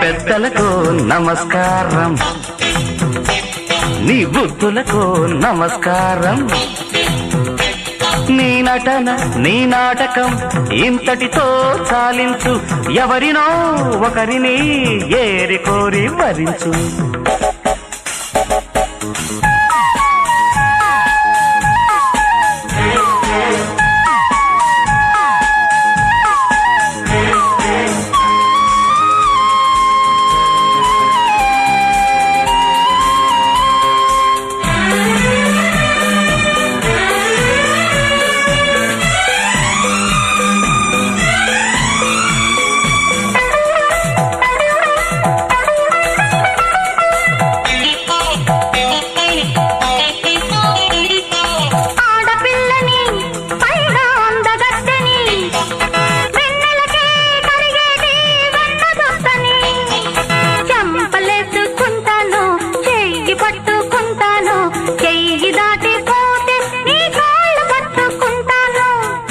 పెద్దలకు నమస్కారం, నీ బుద్ధులకు నమస్కారం, నీ నటన నీ నాటకం ఇంతటితో చాలించు, ఎవరినో ఒకరిని ఏరి కోరి భరించు.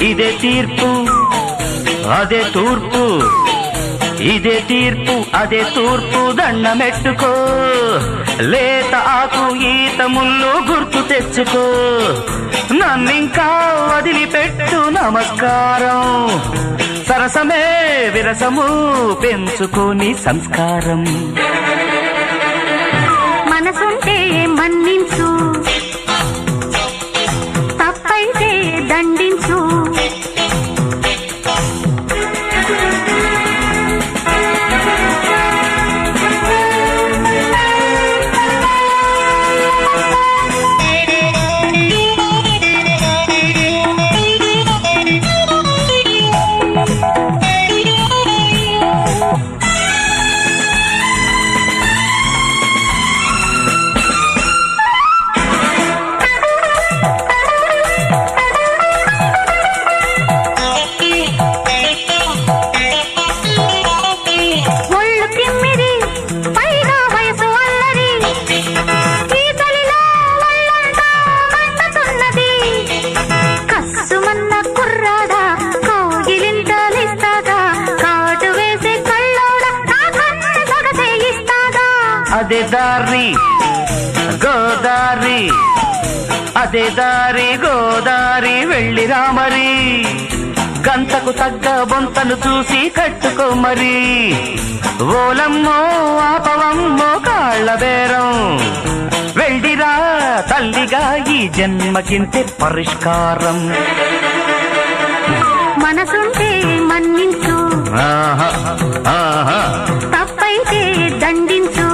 ఇదే తీర్పు అదే తూర్పు, ఇదే తీర్పు అదే తూర్పు, దండమెట్టుకో, లేత ఆకు ఈత ముళ్ళు గుర్తు తెచ్చుకో, నన్నింకా వదిలిపెట్టు నమస్కారం, సరసమే విరసము పెంచుకోని సంస్కారం. మనసుంటే మన్నించు, తప్పైతే దండించు, అదే దారి గోదారి, అదే దారి గోదారి వెళ్ళి రామరి, గంతకు తగ్గ బొంతను చూసి కట్టుకో మరి, ఓలమ్మో ఆపవమ్మో కాళ్ళ బేరం, వెళ్ళిరా తల్లిగా ఈ జన్మకింతే పరిష్కారం. మనసుంటే మన్నించు, తప్పైతే దండించు,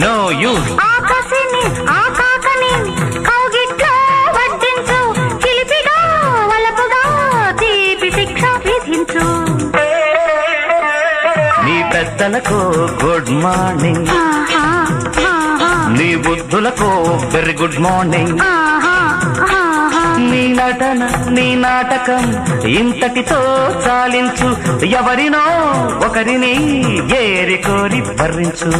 నో యూ ఆకాశని ఆకాకని కౌగిట్లో వడ్డించు, చిలిపిగా వలపుగా తీపి శిక్ష విధించు. నీ పెద్దలకు గుడ్ మార్నింగ్, నీ బుద్ధులకు వెరీ గుడ్ మార్నింగ్, నీ నటన నీ నాటకం ఇంతటితో చాలించు, ఎవరినో ఒకరిని ఏరి కోరి భరించు.